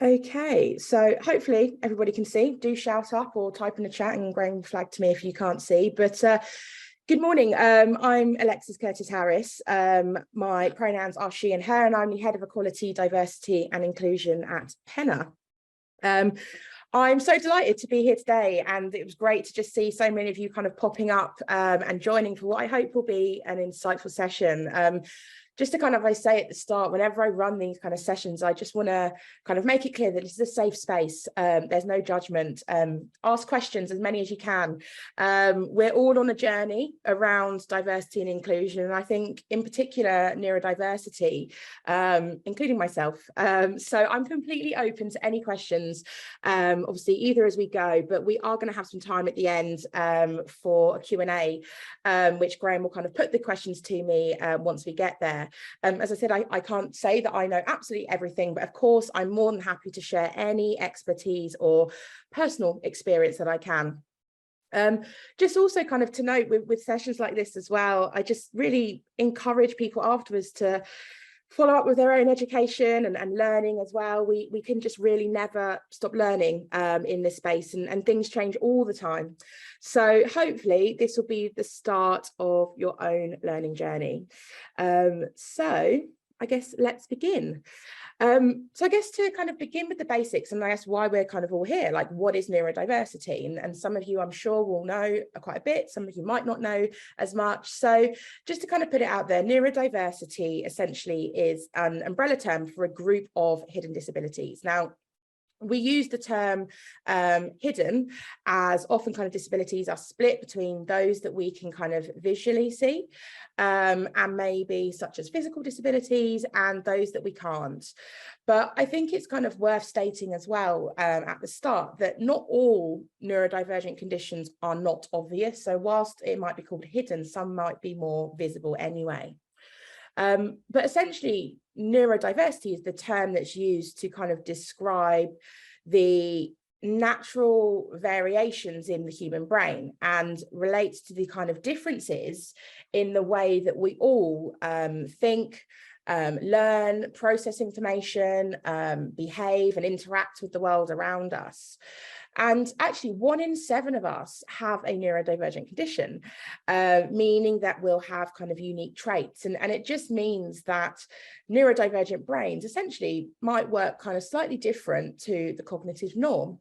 Okay, so hopefully everybody can see. Do shout up or type in the chat and green flag to me if you can't see. But good morning. I'm Alexis Curtis Harris. My pronouns are she and her, and I'm the Head of Equality, Diversity and Inclusion at Penna. I'm so delighted to be here today, and it was great to just see so many of you kind of popping up and joining for what I hope will be an insightful session. Just to kind of, I say at the start, whenever I run these kind of sessions, I just want to kind of make it clear that this is a safe space. There's no judgment. Ask questions, as many as you can. We're all on a journey around diversity and inclusion, and I think in particular neurodiversity, including myself. So I'm completely open to any questions, obviously either as we go, but we are going to have some time at the end for a Q&A, which Graham will kind of put the questions to me once we get there. As I said, I can't say that I know absolutely everything, but of course, I'm more than happy to share any expertise or personal experience that I can. Just also kind of to note with sessions like this as well, I just really encourage people afterwards to follow up with their own education and learning as well. We can just really never stop learning in this space, and things change all the time. So hopefully this will be the start of your own learning journey. So I guess let's begin. So I guess to kind of begin with the basics, and I guess why we're kind of all here, like what is neurodiversity? And some of you I'm sure will know quite a bit, some of you might not know as much. So just to kind of put it out there, neurodiversity essentially is an umbrella term for a group of hidden disabilities. Now, we use the term hidden as often kind of disabilities are split between those that we can kind of visually see and maybe such as physical disabilities and those that we can't. But I think it's kind of worth stating as well at the start that not all neurodivergent conditions are not obvious. So whilst it might be called hidden, some might be more visible anyway. But essentially, neurodiversity is the term that's used to kind of describe the natural variations in the human brain and relates to the kind of differences in the way that we all think, learn, process information, behave and interact with the world around us. And actually 1 in 7 of us have a neurodivergent condition, meaning that we'll have kind of unique traits. And it just means that neurodivergent brains essentially might work kind of slightly different to the cognitive norm.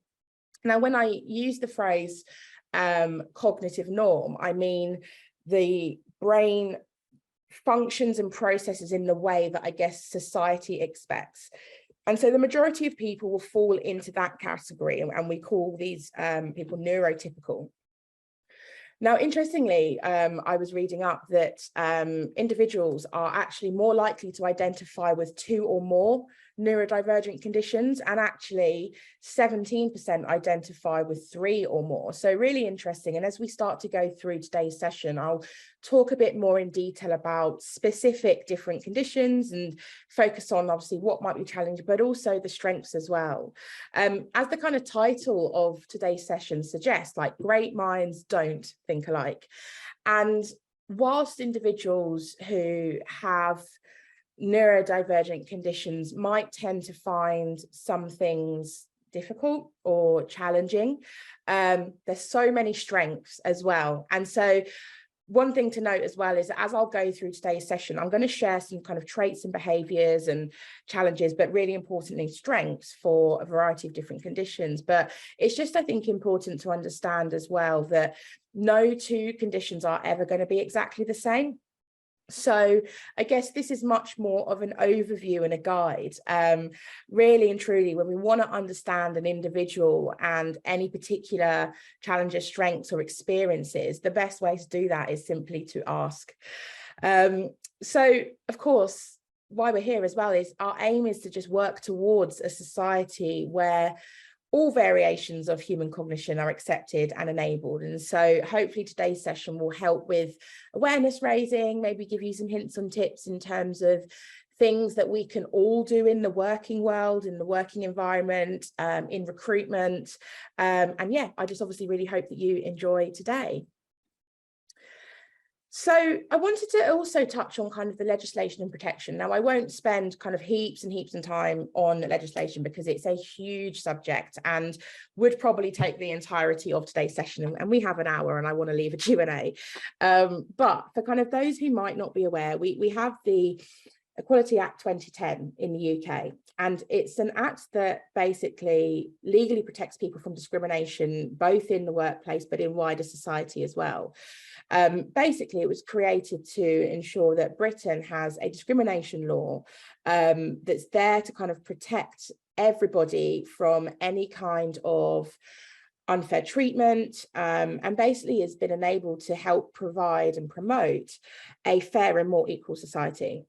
Now, when I use the phrase cognitive norm, I mean the brain functions and processes in the way that I guess society expects. And so the majority of people will fall into that category, and we call these people neurotypical. Now, interestingly, I was reading up that individuals are actually more likely to identify with 2 or more neurodivergent conditions, and actually 17% identify with 3 or more. So really interesting. And as we start to go through today's session, I'll talk a bit more in detail about specific different conditions and focus on obviously what might be challenging, but also the strengths as well. As the kind of title of today's session suggests, like great minds don't think alike. And whilst individuals who have neurodivergent conditions might tend to find some things difficult or challenging, there's so many strengths as well. And so one thing to note as well is that as I'll go through today's session, I'm going to share some kind of traits and behaviours and challenges, but really importantly, strengths for a variety of different conditions. But it's just, I think, important to understand as well that no 2 conditions are ever going to be exactly the same. So I guess this is much more of an overview and a guide, really and truly, when we want to understand an individual and any particular challenges, strengths or experiences, the best way to do that is simply to ask. So of course, why we're here as well is our aim is to just work towards a society where all variations of human cognition are accepted and enabled. And so hopefully today's session will help with awareness raising, maybe give you some hints and tips in terms of things that we can all do in the working world, in the working environment, in recruitment. And yeah, I just obviously really hope that you enjoy today. So I wanted to also touch on kind of the legislation and protection. Now, I won't spend kind of heaps and heaps of time on legislation because it's a huge subject and would probably take the entirety of today's session. And we have an hour and I want to leave a Q&A. But for kind of those who might not be aware, we have the Equality Act 2010 in the UK, and it's an act that basically legally protects people from discrimination, both in the workplace, but in wider society as well. Basically, it was created to ensure that Britain has a discrimination law that's there to kind of protect everybody from any kind of unfair treatment, and basically has been enabled to help provide and promote a fair and more equal society.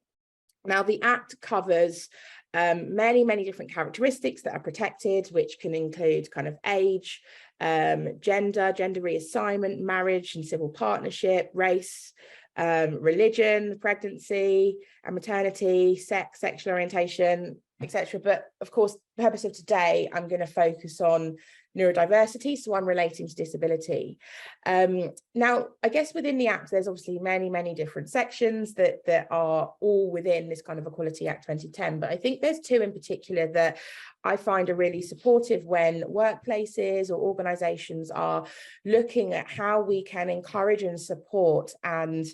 Now, the Act covers many different characteristics that are protected, which can include kind of age, gender reassignment, marriage and civil partnership, race, religion, pregnancy and maternity, sex, sexual orientation, etc. But of course, the purpose of today, I'm going to focus on neurodiversity, so I'm relating to disability. Now, I guess within the Act, there's obviously many different sections that are all within this kind of Equality Act 2010, but I think there's two in particular that I find are really supportive when workplaces or organisations are looking at how we can encourage and support and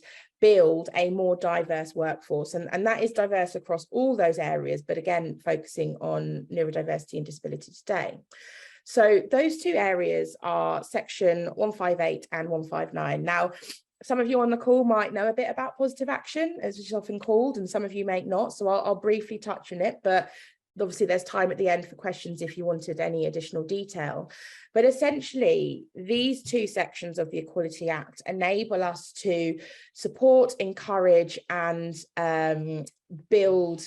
build a more diverse workforce, and that is diverse across all those areas, but again focusing on neurodiversity and disability today. So those two areas are section 158 and 159. Now, some of you on the call might know a bit about positive action, as it's often called, and some of you may not, so I'll briefly touch on it, but obviously there's time at the end for questions if you wanted any additional detail. But essentially, these two sections of the Equality Act enable us to support, encourage and build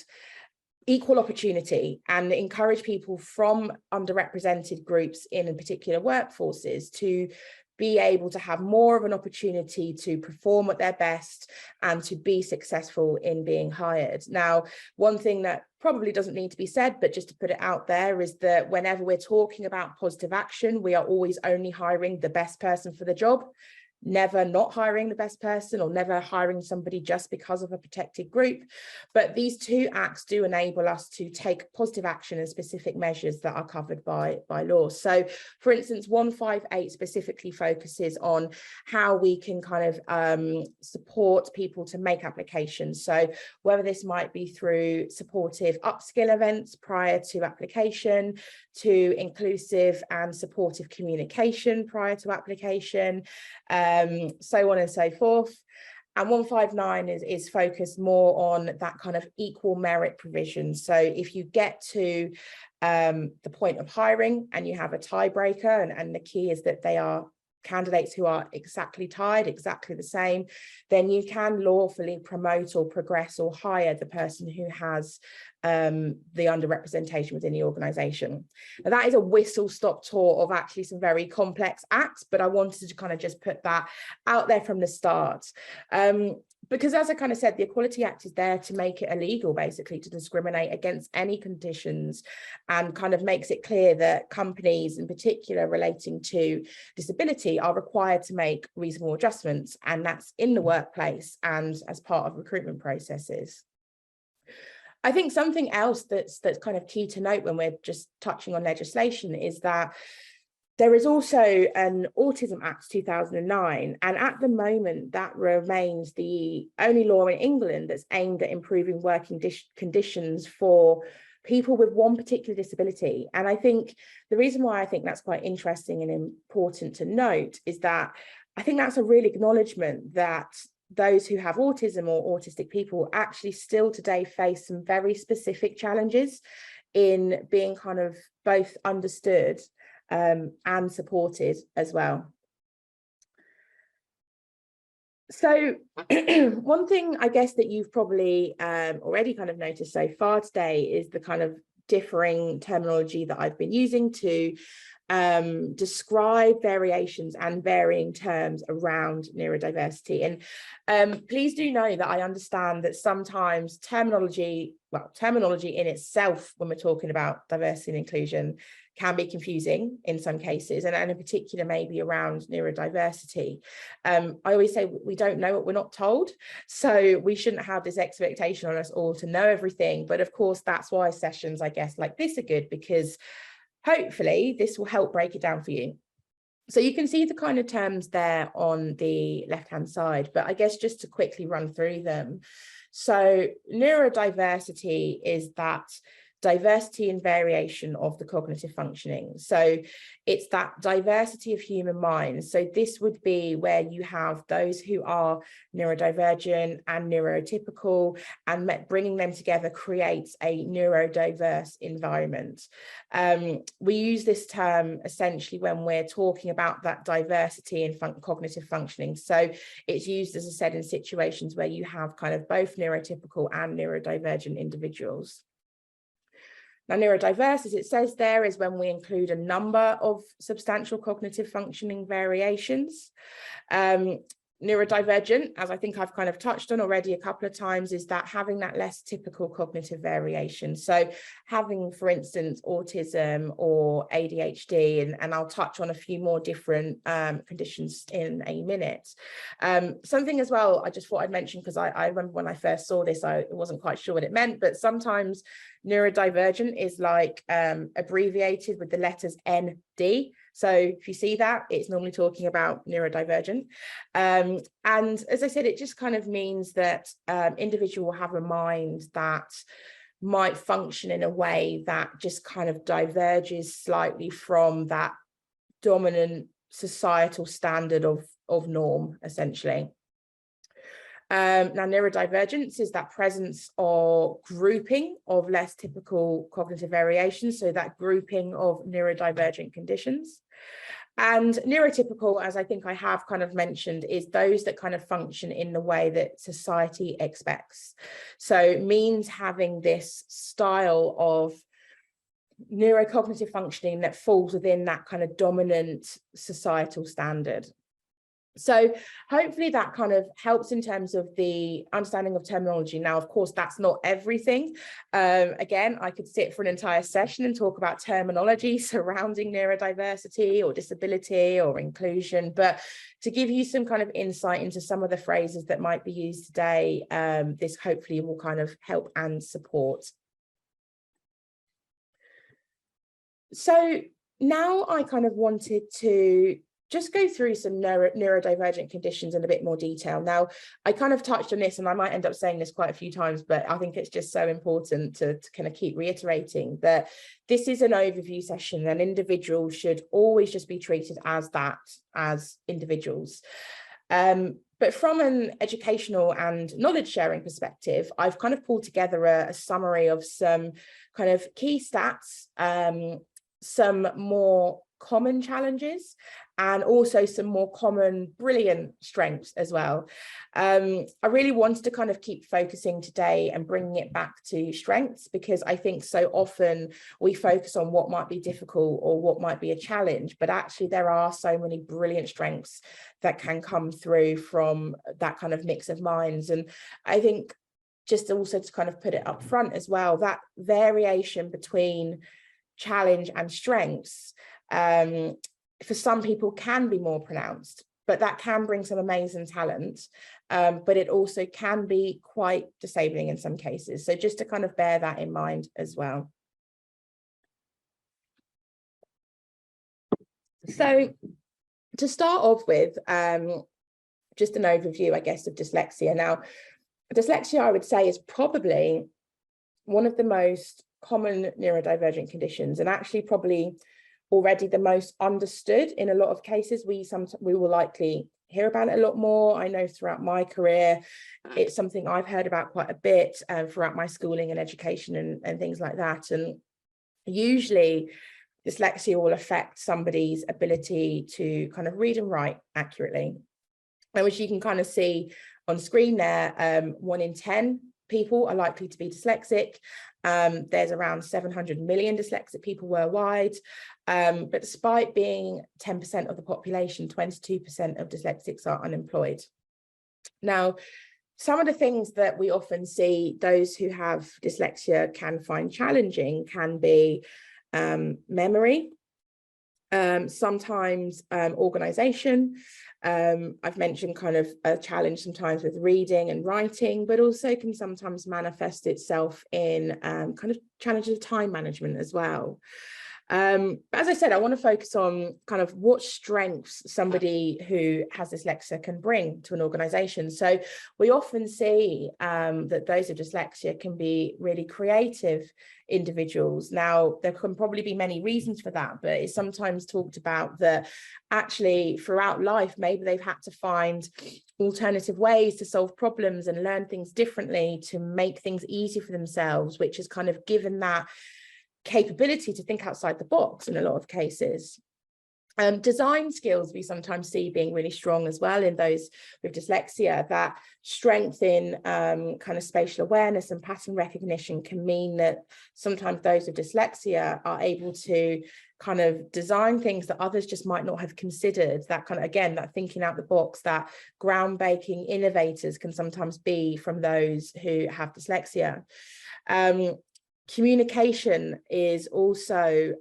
equal opportunity and encourage people from underrepresented groups in particular workforces to be able to have more of an opportunity to perform at their best and to be successful in being hired. Now, one thing that probably doesn't need to be said, but just to put it out there, is that whenever we're talking about positive action, we are always only hiring the best person for the job, never not hiring the best person or never hiring somebody just because of a protected group. But these two acts do enable us to take positive action and specific measures that are covered by law. So for instance, 158 specifically focuses on how we can kind of support people to make applications. So whether this might be through supportive upskill events prior to application, to inclusive and supportive communication prior to application, so on and so forth. And 159 is focused more on that kind of equal merit provision. So if you get to the point of hiring and you have a tiebreaker, and the key is that they are candidates who are exactly tied, exactly the same, then you can lawfully promote or progress or hire the person who has the underrepresentation within the organisation. Now, that is a whistle-stop tour of actually some very complex acts, but I wanted to kind of just put that out there from the start. Because as I kind of said, the Equality Act is there to make it illegal, basically, to discriminate against any conditions, and kind of makes it clear that companies in particular relating to disability are required to make reasonable adjustments, and that's in the workplace and as part of recruitment processes. I think something else that's kind of key to note when we're just touching on legislation is that there is also an Autism Act 2009, and at the moment that remains the only law in England that's aimed at improving working conditions for people with one particular disability. And I think the reason why I think that's quite interesting and important to note is that I think that's a real acknowledgement that those who have autism or autistic people actually still today face some very specific challenges in being kind of both understood and supported as well. So one thing I guess that you've probably already kind of noticed so far today is the kind of differing terminology that I've been using to describe variations and varying terms around neurodiversity. And please do know that I understand that sometimes terminology in itself, when we're talking about diversity and inclusion, can be confusing in some cases, and in particular maybe around neurodiversity. I always say we don't know what we're not told, so we shouldn't have this expectation on us all to know everything. But of course, that's why sessions, I guess, like this are good, because hopefully this will help break it down for you. So you can see the kind of terms there on the left-hand side, but I guess just to quickly run through them. So neurodiversity is that diversity and variation of the cognitive functioning. So it's that diversity of human minds. So this would be where you have those who are neurodivergent and neurotypical, and bringing them together creates a neurodiverse environment. We use this term essentially when we're talking about that diversity in cognitive functioning. So it's used, as I said, in situations where you have kind of both neurotypical and neurodivergent individuals. Now, neurodiverse, as it says there, is when we include a number of substantial cognitive functioning variations. Neurodivergent, as I think I've kind of touched on already a couple of times, is that having that less typical cognitive variation. So having, for instance, autism or ADHD, and I'll touch on a few more different conditions in a minute. Something as well, I just thought I'd mention, because I remember when I first saw this, I wasn't quite sure what it meant, but sometimes neurodivergent is like abbreviated with the letters ND. So if you see that, it's normally talking about neurodivergent. And as I said, it just kind of means that individual will have a mind that might function in a way that just kind of diverges slightly from that dominant societal standard of norm, essentially. Now, neurodivergence is that presence or grouping of less typical cognitive variations, so that grouping of neurodivergent conditions. And neurotypical, as I think I have kind of mentioned, is those that kind of function in the way that society expects. So it means having this style of neurocognitive functioning that falls within that kind of dominant societal standard. So hopefully that kind of helps in terms of the understanding of terminology. Now, of course, that's not everything. Again, I could sit for an entire session and talk about terminology surrounding neurodiversity or disability or inclusion, but to give you some kind of insight into some of the phrases that might be used today, this hopefully will kind of help and support. So now I kind of wanted to just go through some neurodivergent conditions in a bit more detail. Now, I kind of touched on this, and I might end up saying this quite a few times, but I think it's just so important to kind of keep reiterating that this is an overview session, and individuals should always just be treated as that, as individuals. But from an educational and knowledge sharing perspective, I've kind of pulled together a summary of some kind of key stats, some more common challenges, and also some more common brilliant strengths as well. I really wanted to kind of keep focusing today and bringing it back to strengths, because I think so often we focus on what might be difficult or what might be a challenge, but actually there are so many brilliant strengths that can come through from that kind of mix of minds. And I think just also to kind of put it up front as well, that variation between challenge and strengths for some people can be more pronounced, but that can bring some amazing talent, but it also can be quite disabling in some cases. So just to kind of bear that in mind as well. So to start off with, just an overview, I guess, of dyslexia. Now, dyslexia, I would say, is probably one of the most common neurodivergent conditions, and actually probably already the most understood in a lot of cases. We will likely hear about it a lot more. I know throughout my career, it's something I've heard about quite a bit throughout my schooling and education and things like that. And usually dyslexia will affect somebody's ability to kind of read and write accurately. And which you can kind of see on screen there, 1 in 10 people are likely to be dyslexic. There's around 700 million dyslexic people worldwide. But despite being 10% of the population, 22% of dyslexics are unemployed. Now, some of the things that we often see those who have dyslexia can find challenging can be memory, sometimes organization. I've mentioned kind of a challenge sometimes with reading and writing, but also can sometimes manifest itself in kind of challenges of time management as well. But as I said, I want to focus on kind of what strengths somebody who has dyslexia can bring to an organization. So we often see that those with dyslexia can be really creative individuals. Now, there can probably be many reasons for that, but it's sometimes talked about that actually throughout life, maybe they've had to find alternative ways to solve problems and learn things differently to make things easier for themselves, which has kind of given that capability to think outside the box in a lot of cases. Design skills we sometimes see being really strong as well in those with dyslexia. That strength in kind of spatial awareness and pattern recognition can mean that sometimes those with dyslexia are able to kind of design things that others just might not have considered. That kind of, again, that thinking out the box, that groundbreaking innovators can sometimes be from those who have dyslexia. Communication is also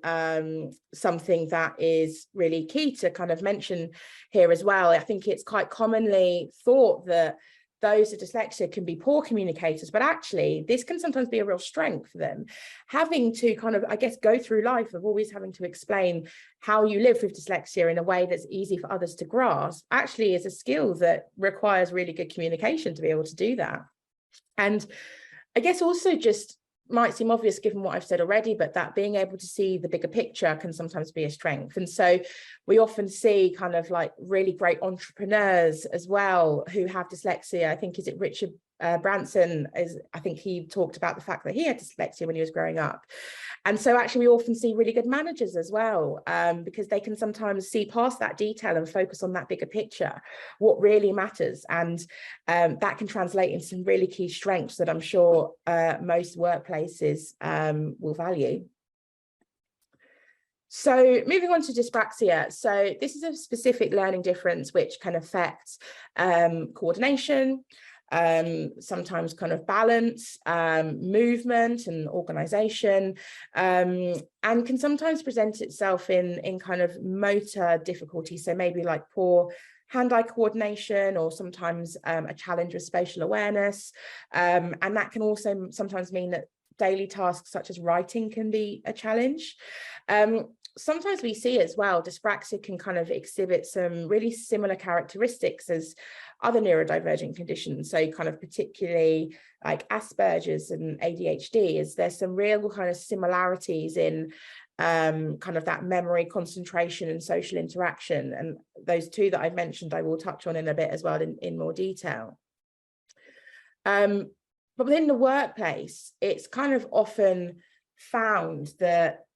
something that is really key to kind of mention here as well. I think it's quite commonly thought that those with dyslexia can be poor communicators, but actually this can sometimes be a real strength for them. Having to kind of, I guess, go through life of always having to explain how you live with dyslexia in a way that's easy for others to grasp actually is a skill that requires really good communication to be able to do that. And I guess also just might seem obvious given what I've said already, but that being able to see the bigger picture can sometimes be a strength. And so we often see kind of like really great entrepreneurs as well who have dyslexia. I think, is it Richard Branson, I think he talked about the fact that he had dyslexia when he was growing up. And so actually we often see really good managers as well, because they can sometimes see past that detail and focus on that bigger picture, what really matters. And that can translate into some really key strengths that I'm sure most workplaces will value. So moving on to dyspraxia. So this is a specific learning difference which can affect coordination, sometimes kind of balance, movement and organization, and can sometimes present itself in kind of motor difficulty. So maybe like poor hand-eye coordination, or sometimes a challenge with spatial awareness. And that can also sometimes mean that daily tasks such as writing can be a challenge. Sometimes we see as well, dyspraxia can kind of exhibit some really similar characteristics as other neurodivergent conditions. So kind of particularly like Asperger's and ADHD, is there's some real kind of similarities in kind of that memory, concentration and social interaction. And those two that I've mentioned, I will touch on in a bit as well in more detail. But within the workplace, it's kind of often found that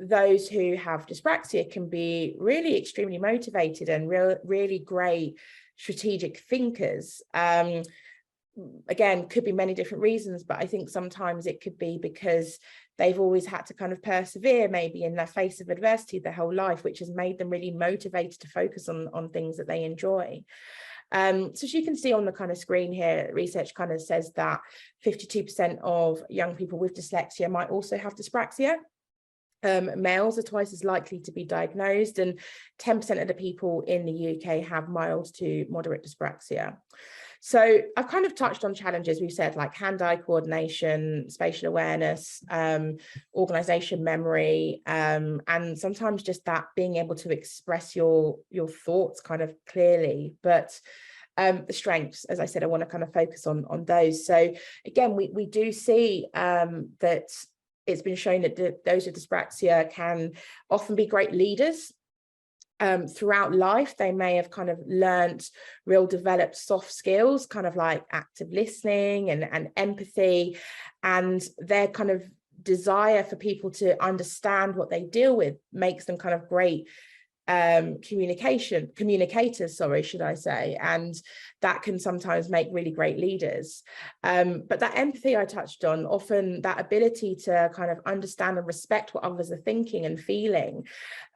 those who have dyspraxia can be really extremely motivated and really great strategic thinkers. Again, could be many different reasons, but I think sometimes it could be because they've always had to kind of persevere maybe in the face of adversity their whole life, which has made them really motivated to focus on things that they enjoy. So as you can see on the kind of screen here, research kind of says that 52% of young people with dyslexia might also have dyspraxia. Males are twice as likely to be diagnosed, and 10% of the people in the UK have mild to moderate dyspraxia. So I've kind of touched on challenges we've said, like hand-eye coordination, spatial awareness, organization, memory, and sometimes just that being able to express your thoughts kind of clearly. But the strengths, as I said, I want to kind of focus on those. So again, we do see that it's been shown that those with dyspraxia can often be great leaders. Throughout life, they may have kind of learnt real developed soft skills, kind of like active listening and empathy, and their kind of desire for people to understand what they deal with makes them kind of great communicators, sorry, should I say, and that can sometimes make really great leaders. But that empathy I touched on, often that ability to kind of understand and respect what others are thinking and feeling,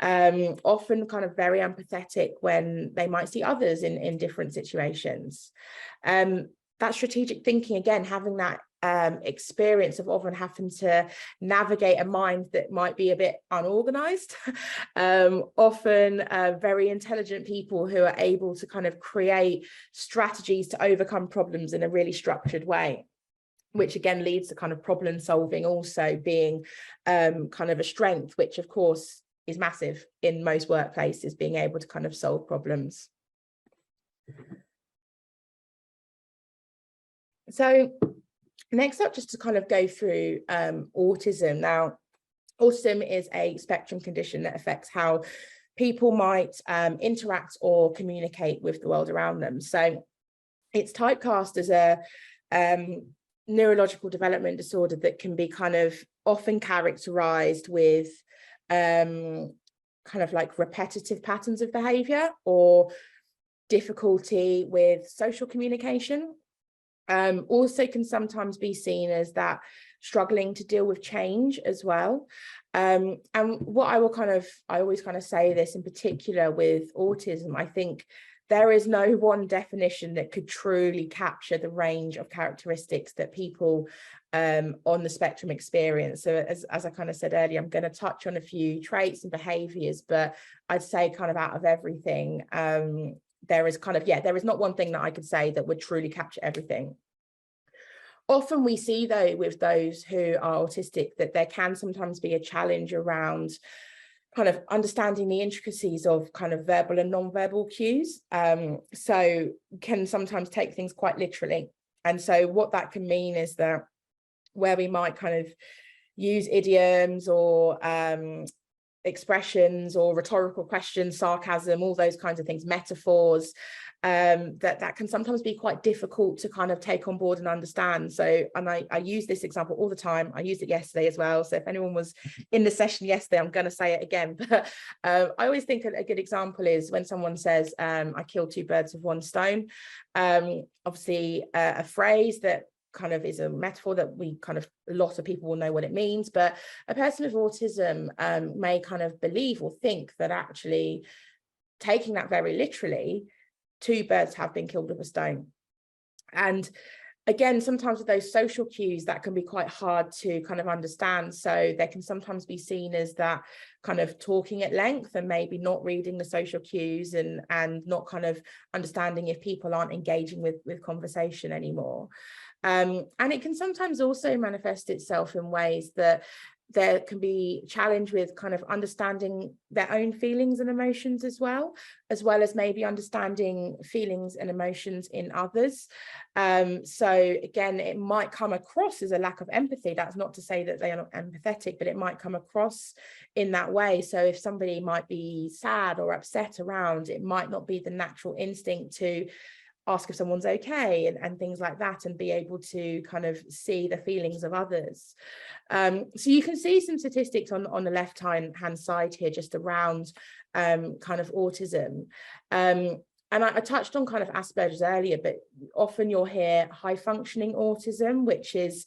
often kind of very empathetic when they might see others in different situations. That strategic thinking, again, having that experience of often having to navigate a mind that might be a bit unorganized, often very intelligent people who are able to kind of create strategies to overcome problems in a really structured way, which again leads to kind of problem solving also being kind of a strength, which of course is massive in most workplaces, being able to kind of solve problems. So next up, just to kind of go through autism. Now, autism is a spectrum condition that affects how people might interact or communicate with the world around them. So it's typecast as a neurological development disorder that can be kind of often characterized with kind of like repetitive patterns of behavior or difficulty with social communication. Also can sometimes be seen as that struggling to deal with change as well. And what I always kind of say this in particular with autism, I think there is no one definition that could truly capture the range of characteristics that people on the spectrum experience. So as I kind of said earlier, I'm going to touch on a few traits and behaviors, but I'd say kind of out of everything, there is not one thing that I could say that would truly capture everything. Often we see though with those who are autistic that there can sometimes be a challenge around kind of understanding the intricacies of kind of verbal and non-verbal cues. So can sometimes take things quite literally. And so what that can mean is that where we might kind of use idioms or expressions or rhetorical questions, sarcasm, all those kinds of things, metaphors, that can sometimes be quite difficult to kind of take on board and understand. So, and I use this example all the time. I used it yesterday as well. So if anyone was in the session yesterday, I'm going to say it again. But I always think a good example is when someone says, I killed two birds with one stone. Obviously, a phrase that kind of is a metaphor that a lot of people will know what it means, but a person with autism may kind of believe or think that actually taking that very literally, two birds have been killed with a stone. And again, sometimes with those social cues, that can be quite hard to kind of understand. So they can sometimes be seen as that kind of talking at length and maybe not reading the social cues and not kind of understanding if people aren't engaging with conversation anymore. And it can sometimes also manifest itself in ways that there can be challenge with kind of understanding their own feelings and emotions as well as maybe understanding feelings and emotions in others. So again, it might come across as a lack of empathy. That's not to say that they are not empathetic, but it might come across in that way. So if somebody might be sad or upset around, it might not be the natural instinct to ask if someone's okay and things like that, and be able to kind of see the feelings of others. So you can see some statistics on the left hand side here just around kind of autism. And I touched on kind of Asperger's earlier, but often you'll hear high functioning autism, which is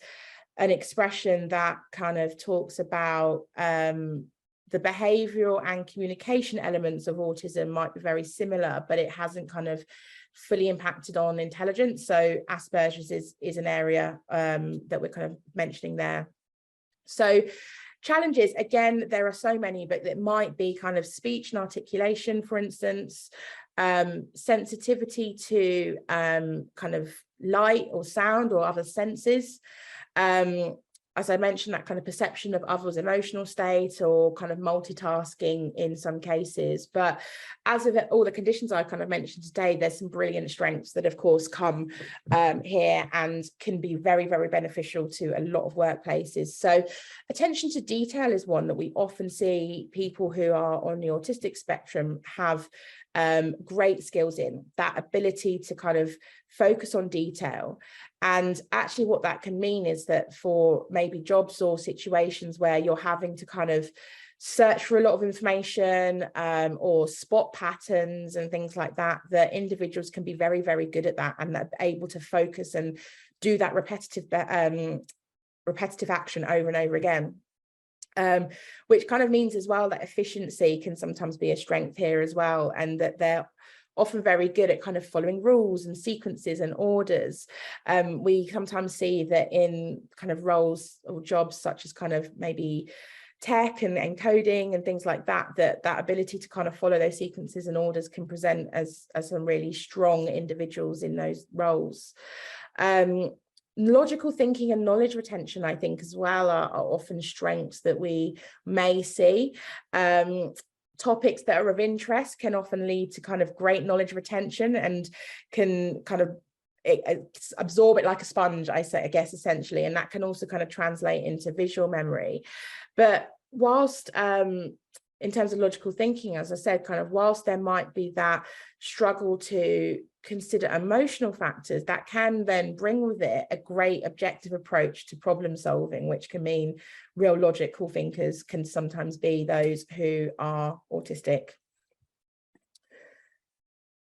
an expression that kind of talks about the behavioral and communication elements of autism might be very similar, but it hasn't kind of fully impacted on intelligence. So Asperger's is an area that we're kind of mentioning there. So challenges, again, there are so many, but it might be kind of speech and articulation, for instance, sensitivity to kind of light or sound or other senses. As I mentioned, that kind of perception of others' emotional state or kind of multitasking in some cases. But as of all the conditions I kind of mentioned today, there's some brilliant strengths that of course come here and can be very, very beneficial to a lot of workplaces. So attention to detail is one that we often see people who are on the autistic spectrum have great skills in, that ability to kind of focus on detail. And actually what that can mean is that for maybe jobs or situations where you're having to kind of search for a lot of information or spot patterns and things like that, that individuals can be very, very good at that, and they're able to focus and do that repetitive action over and over again. Which kind of means as well that efficiency can sometimes be a strength here as well, and that they're often very good at kind of following rules and sequences and orders. We sometimes see that in kind of roles or jobs such as kind of maybe tech and coding and things like that, that ability to kind of follow those sequences and orders can present as some really strong individuals in those roles. Logical thinking and knowledge retention, I think, as well, are often strengths that we may see. Topics that are of interest can often lead to kind of great knowledge retention and can kind of absorb it like a sponge, I guess, essentially, and that can also kind of translate into visual memory. But whilst in terms of logical thinking, as I said, kind of whilst there might be that struggle to consider emotional factors, that can then bring with it a great objective approach to problem solving, which can mean real logical thinkers can sometimes be those who are autistic.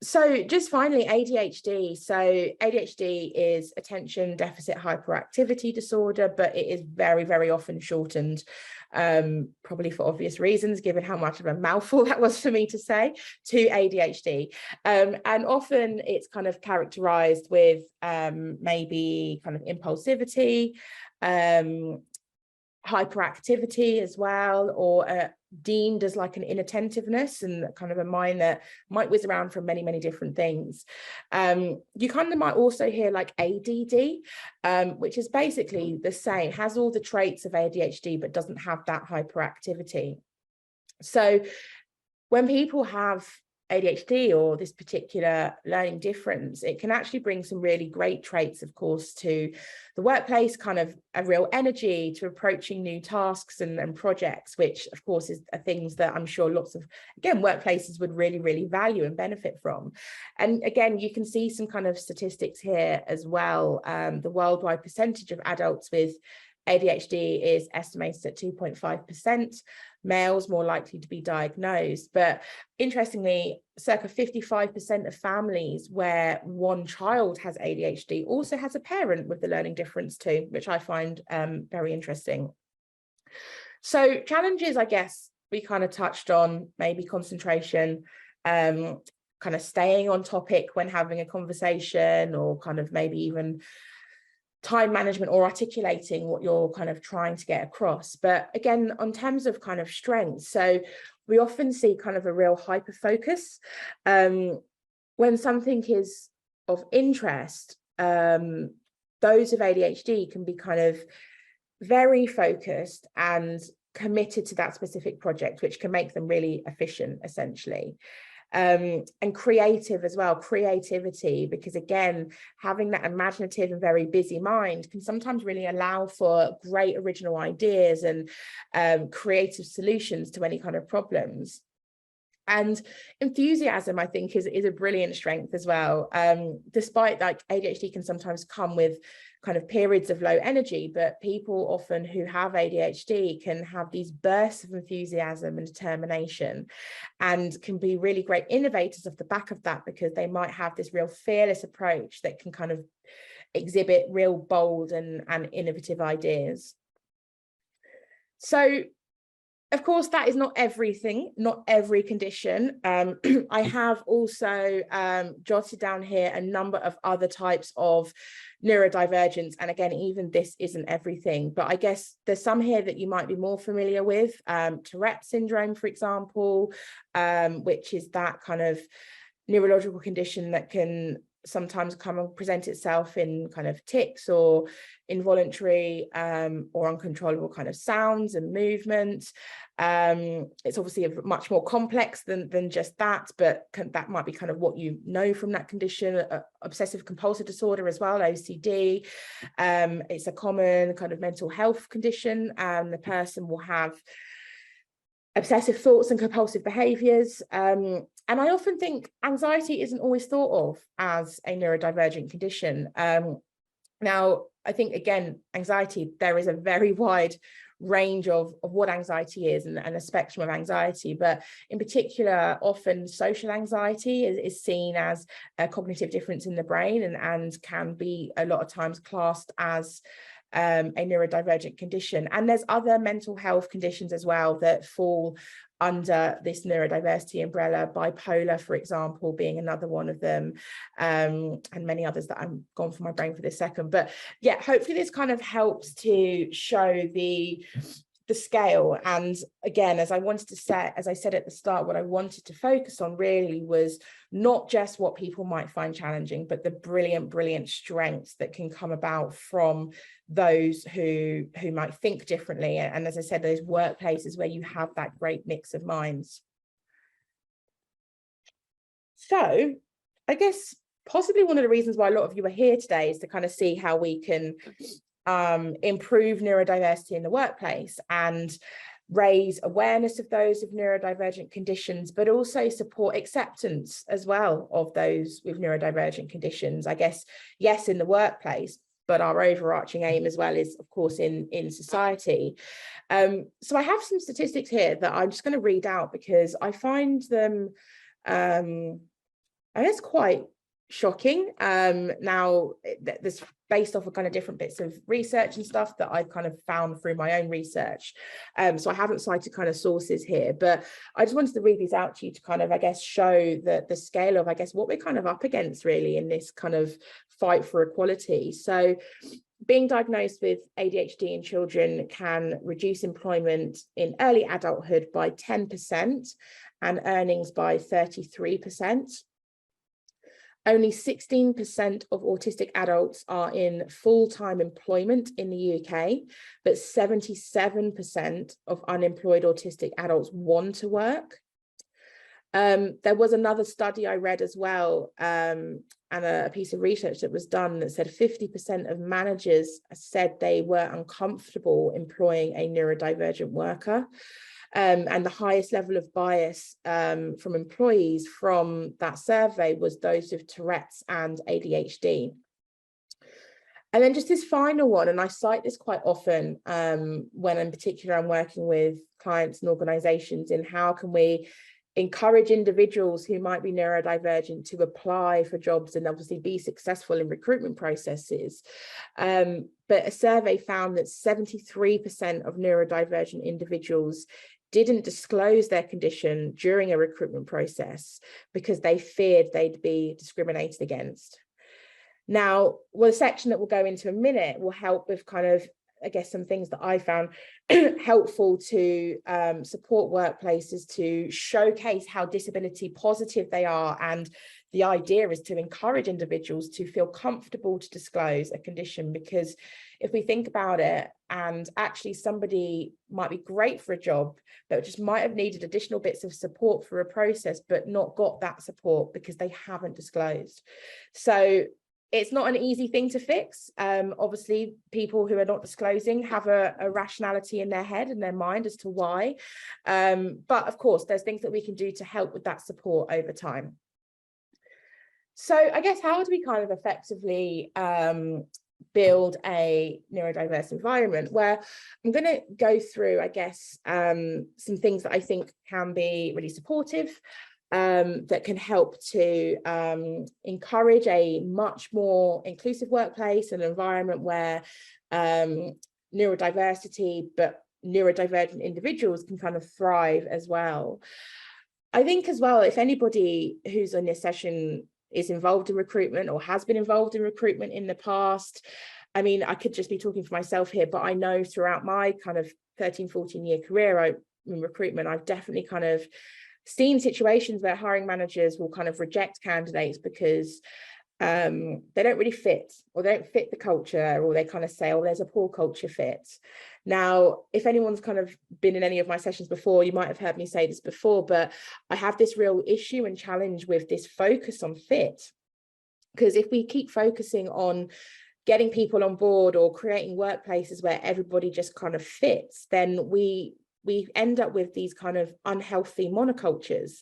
So just finally, ADHD. So ADHD is attention deficit hyperactivity disorder, but it is very, very often shortened, probably for obvious reasons, given how much of a mouthful that was for me to say, to ADHD. And often it's kind of characterized with maybe kind of impulsivity, hyperactivity as well, or deemed as like an inattentiveness and kind of a mind that might whiz around from many, many different things. You kind of might also hear like ADD, which is basically the same, has all the traits of ADHD, but doesn't have that hyperactivity. So when people have ADHD or this particular learning difference, it can actually bring some really great traits, of course, to the workplace, kind of a real energy to approaching new tasks and projects, which of course are things that I'm sure lots of, again, workplaces would really, really value and benefit from. And again, you can see some kind of statistics here as well. The worldwide percentage of adults with ADHD is estimated at 2.5%. Males more likely to be diagnosed, but interestingly, circa 55% of families where one child has ADHD also has a parent with the learning difference too, which I find very interesting. So challenges, I guess, we kind of touched on, maybe concentration, kind of staying on topic when having a conversation, or kind of maybe even time management or articulating what you're kind of trying to get across. But again, on terms of kind of strengths, so we often see kind of a real hyper focus. When something is of interest, those of ADHD can be kind of very focused and committed to that specific project, which can make them really efficient, essentially. And creative as well, creativity, because again, having that imaginative and very busy mind can sometimes really allow for great original ideas and creative solutions to any kind of problems. And enthusiasm, I think, is a brilliant strength as well. Despite like ADHD can sometimes come with kind of periods of low energy, but people often who have ADHD can have these bursts of enthusiasm and determination, and can be really great innovators off the back of that, because they might have this real fearless approach that can kind of exhibit real bold and innovative ideas. So of course, that is not everything, not every condition. I have also jotted down here a number of other types of neurodivergence. And again, even this isn't everything, but I guess there's some here that you might be more familiar with. Tourette syndrome, for example, which is that kind of neurological condition that can sometimes come and present itself in kind of tics or involuntary or uncontrollable kind of sounds and movement. It's obviously much more complex than just that, but that might be kind of what you know from that condition. Obsessive compulsive disorder as well, OCD. It's a common kind of mental health condition, and the person will have obsessive thoughts and compulsive behaviors. And I often think anxiety isn't always thought of as a neurodivergent condition. Now, I think, again, anxiety, there is a very wide range of what anxiety is and a spectrum of anxiety, but in particular, often social anxiety is seen as a cognitive difference in the brain and can be a lot of times classed as a neurodivergent condition. And there's other mental health conditions as well that fall under this neurodiversity umbrella, bipolar, for example, being another one of them, and many others that I'm gone from my brain for this second. But yeah, hopefully this kind of helps to show the scale. And again, as I said at the start, what I wanted to focus on really was not just what people might find challenging, but the brilliant strengths that can come about from those who might think differently. And as I said, those workplaces where you have that great mix of minds. So I guess possibly one of the reasons why a lot of you are here today is to kind of see how we can improve neurodiversity in the workplace and raise awareness of those with neurodivergent conditions, but also support acceptance as well of those with neurodivergent conditions. I guess, yes, in the workplace, but our overarching aim as well is, of course, in society. So I have some statistics here that I'm just going to read out because I find them, I guess, quite shocking. Now, this based off of kind of different bits of research and stuff that I've kind of found through my own research. So I haven't cited kind of sources here, but I just wanted to read these out to you to kind of, I guess, show the scale of, I guess, what we're kind of up against really in this kind of fight for equality. So being diagnosed with ADHD in children can reduce employment in early adulthood by 10% and earnings by 33%. Only 16% of autistic adults are in full-time employment in the UK, but 77% of unemployed autistic adults want to work. There was another study I read as well, and a piece of research that was done that said 50% of managers said they were uncomfortable employing a neurodivergent worker. And the highest level of bias from employees from that survey was those with Tourette's and ADHD. And then just this final one, and I cite this quite often when in particular I'm working with clients and organizations in how can we encourage individuals who might be neurodivergent to apply for jobs and obviously be successful in recruitment processes. But a survey found that 73% of neurodivergent individuals didn't disclose their condition during a recruitment process because they feared they'd be discriminated against. Now, well, the section that we'll go into in a minute will help with kind of, I guess, some things that I found helpful to support workplaces to showcase how disability positive they are. And the idea is to encourage individuals to feel comfortable to disclose a condition, because if we think about it, and actually somebody might be great for a job, but just might have needed additional bits of support for a process, but not got that support because they haven't disclosed. So it's not an easy thing to fix. Obviously, people who are not disclosing have a rationality in their head and their mind as to why. But of course, there's things that we can do to help with that support over time. So I guess, how do we kind of effectively build a neurodiverse environment? Where I'm going to go through, I guess, some things that I think can be really supportive, that can help to encourage a much more inclusive workplace, an environment where neurodiversity, but neurodivergent individuals can kind of thrive as well. I think as well, if anybody who's in this session is involved in recruitment or has been involved in recruitment in the past, I mean, I could just be talking for myself here, but I know throughout my kind of 13-14 year career in recruitment, I've definitely kind of seen situations where hiring managers will kind of reject candidates because they don't really fit, or they don't fit the culture, or they kind of say, oh, there's a poor culture fit. Now, if anyone's kind of been in any of my sessions before, you might have heard me say this before, but I have this real issue and challenge with this focus on fit. Because if we keep focusing on getting people on board or creating workplaces where everybody just kind of fits, then we end up with these kind of unhealthy monocultures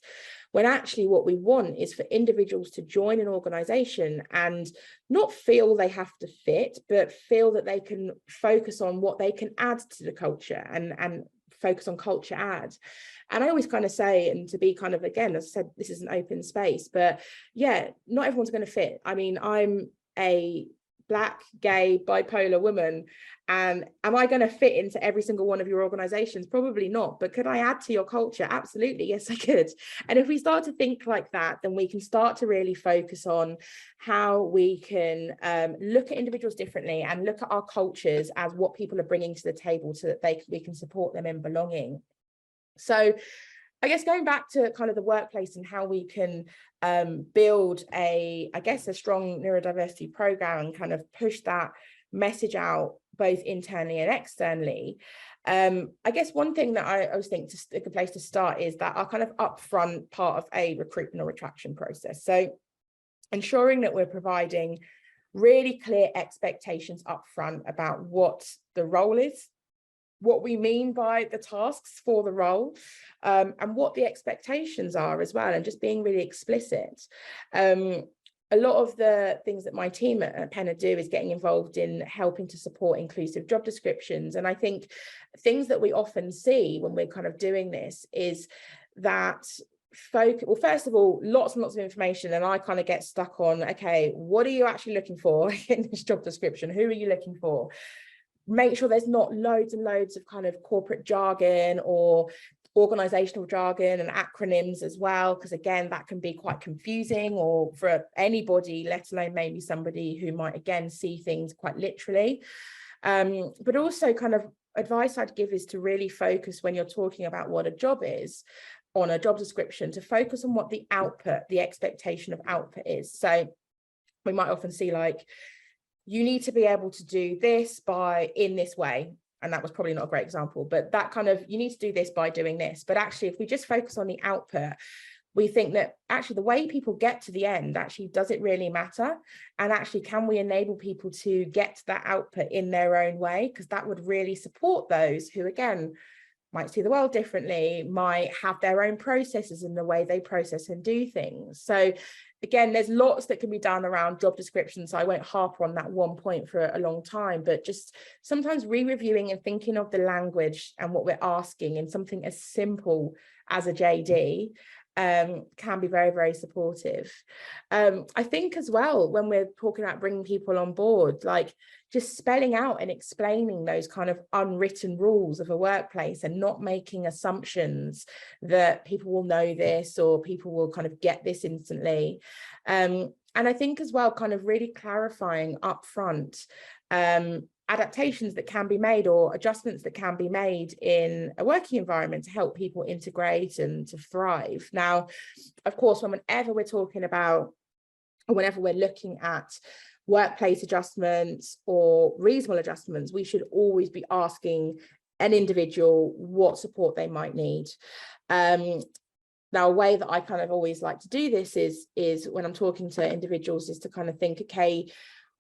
when actually what we want is for individuals to join an organization and not feel they have to fit, but feel that they can focus on what they can add to the culture and focus on culture add. And I always kind of say, and to be kind of, again, as I said, this is an open space, but yeah, not everyone's going to fit. I mean, I'm a Black, gay, bipolar woman, and am I going to fit into every single one of your organizations? Probably not. But could I add to your culture? Absolutely, yes, I could. And if we start to think like that, then we can start to really focus on how we can look at individuals differently and look at our cultures as what people are bringing to the table, so that we can support them in belonging. So I guess going back to kind of the workplace and how we can build a strong neurodiversity program and kind of push that message out both internally and externally. I guess one thing that I always think a good place to start is that our kind of upfront part of a recruitment or attraction process. So ensuring that we're providing really clear expectations upfront about what the role is, what we mean by the tasks for the role, and what the expectations are as well, and just being really explicit. A lot of the things that my team at Penna do is getting involved in helping to support inclusive job descriptions. And I think things that we often see when we're kind of doing this is that well, first of all, lots and lots of information, and I kind of get stuck on, okay, what are you actually looking for in this job description? Who are you looking for? Make sure there's not loads and loads of kind of corporate jargon or organizational jargon and acronyms as well, because again, that can be quite confusing, or for anybody, let alone maybe somebody who might again see things quite literally. But also kind of advice I'd give is to really focus, when you're talking about what a job is on a job description, to focus on what the output, the expectation of output is. So we might often see like, you need to be able to do this in this way. And that was probably not a great example, but that kind of, you need to do this by doing this. But actually, if we just focus on the output, we think that actually the way people get to the end, actually, does it really matter? And actually, can we enable people to get to that output in their own way? Because that would really support those who, again, might see the world differently, might have their own processes in the way they process and do things. So again, there's lots that can be done around job descriptions. So I won't harp on that one point for a long time, but just sometimes re-reviewing and thinking of the language and what we're asking in something as simple as a JD can be very, very supportive. I think as well, when we're talking about bringing people on board, like just spelling out and explaining those kind of unwritten rules of a workplace, and not making assumptions that people will know this or people will kind of get this instantly. And I think as well, kind of really clarifying upfront adaptations that can be made or adjustments that can be made in a working environment to help people integrate and to thrive. Now, of course, whenever we're talking about, or whenever we're looking at workplace adjustments or reasonable adjustments, we should always be asking an individual what support they might need. Now, a way that I kind of always like to do this is when I'm talking to individuals, is to kind of think, okay,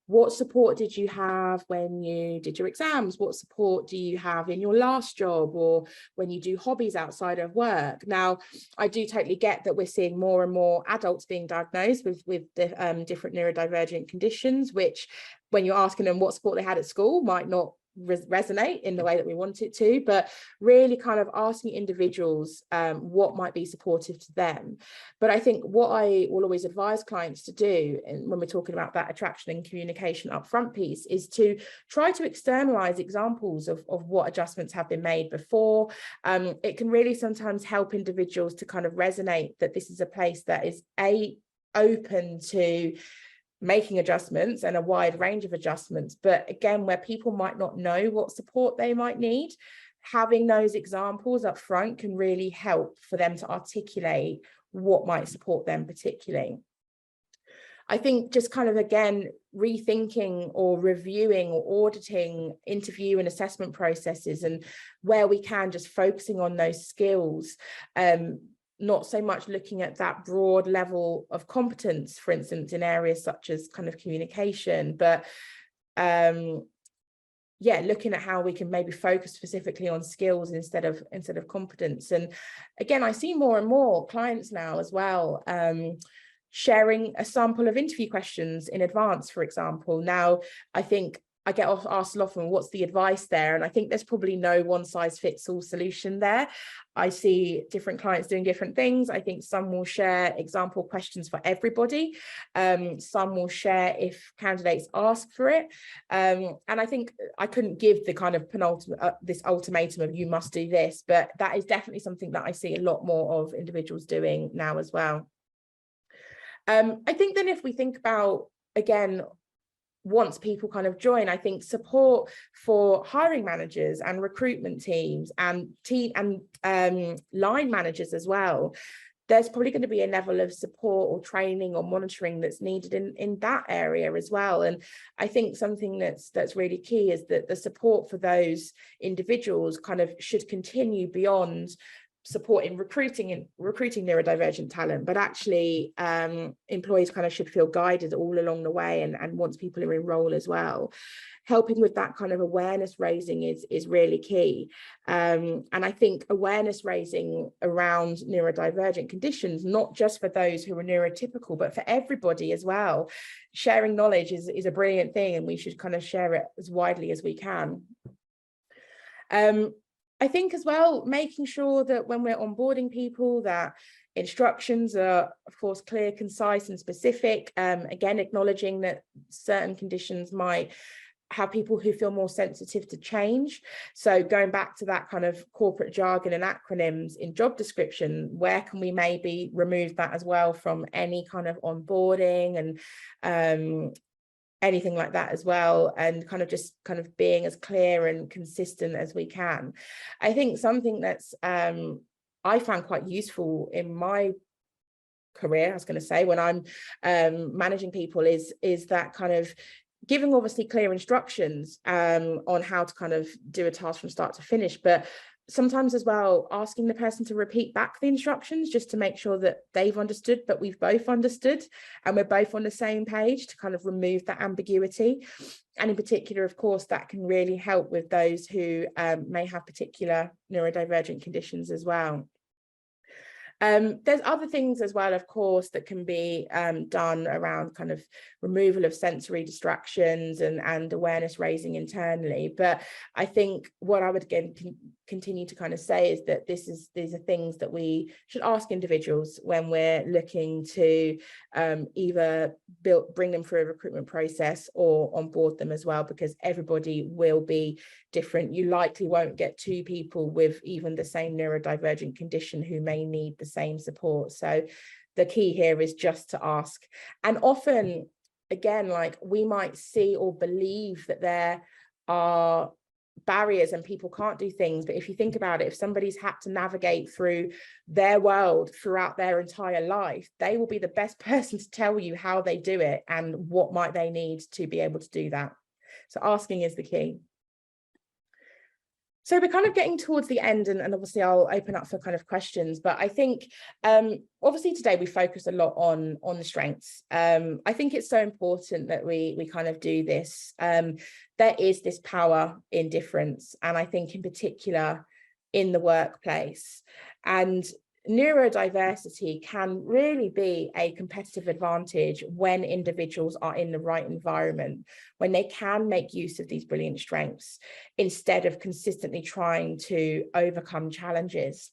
what support did you have when you did your exams? What support do you have in your last job, or when you do hobbies outside of work? Now, I do totally get that we're seeing more and more adults being diagnosed with the, different neurodivergent conditions, which when you're asking them what support they had at school might not resonate in the way that we want it to, but really kind of asking individuals what might be supportive to them. But I think what I will always advise clients to do, and when we're talking about that attraction and communication upfront piece, is to try to externalize examples of what adjustments have been made before. It can really sometimes help individuals to kind of resonate that this is a place that is open to making adjustments and a wide range of adjustments, but again, where people might not know what support they might need, having those examples up front can really help for them to articulate what might support them particularly. I think just kind of, again, rethinking or reviewing or auditing interview and assessment processes, and where we can, just focusing on those skills, not so much looking at that broad level of competence, for instance, in areas such as kind of communication, but yeah, looking at how we can maybe focus specifically on skills instead of competence. And again, I see more and more clients now as well sharing a sample of interview questions in advance, for example. Now, I think I get asked often, what's the advice there? And I think there's probably no one size fits all solution there. I see different clients doing different things. I think some will share example questions for everybody. Some will share if candidates ask for it. And I think I couldn't give the kind of penultimate, this ultimatum of you must do this, but that is definitely something that I see a lot more of individuals doing now as well. I think then if we think about, again, once people kind of join, I think support for hiring managers and recruitment teams and line managers as well, there's probably going to be a level of support or training or monitoring that's needed in that area as well. And I think something that's really key is that the support for those individuals kind of should continue beyond supporting recruiting neurodivergent talent, but actually employees kind of should feel guided all along the way, and once people are in role as well. Helping with that kind of awareness raising is really key. And I think awareness raising around neurodivergent conditions, not just for those who are neurotypical, but for everybody as well. Sharing knowledge is a brilliant thing, and we should kind of share it as widely as we can. I think as well, making sure that when we're onboarding people, that instructions are, of course, clear, concise and specific. Again, acknowledging that certain conditions might have people who feel more sensitive to change. So going back to that kind of corporate jargon and acronyms in job description, where can we maybe remove that as well from any kind of onboarding and anything like that as well, and kind of being as clear and consistent as we can. I think something that's I found quite useful in my career, I was going to say, when I'm managing people is that kind of giving obviously clear instructions on how to kind of do a task from start to finish, but sometimes as well asking the person to repeat back the instructions just to make sure that they've understood, but we've both understood and we're both on the same page, to kind of remove that ambiguity. And in particular, of course, that can really help with those who may have particular neurodivergent conditions as well. There's other things as well, of course, that can be done around kind of removal of sensory distractions and awareness raising internally. But I think what I would again continue to kind of say is that these are things that we should ask individuals when we're looking to either bring them through a recruitment process or onboard them as well, because everybody will be different. You likely won't get two people with even the same neurodivergent condition who may need the same support. So the key here is just to ask. And often, again, like, we might see or believe that there are barriers and people can't do things, but if you think about it, if somebody's had to navigate through their world throughout their entire life, they will be the best person to tell you how they do it and what might they need to be able to do that. So asking is the key. So we're kind of getting towards the end, and obviously I'll open up for kind of questions, but I think obviously today we focus a lot on the strengths. I think it's so important that we kind of do this. There is this power in difference, and I think in particular in the workplace. And neurodiversity can really be a competitive advantage when individuals are in the right environment, when they can make use of these brilliant strengths instead of consistently trying to overcome challenges.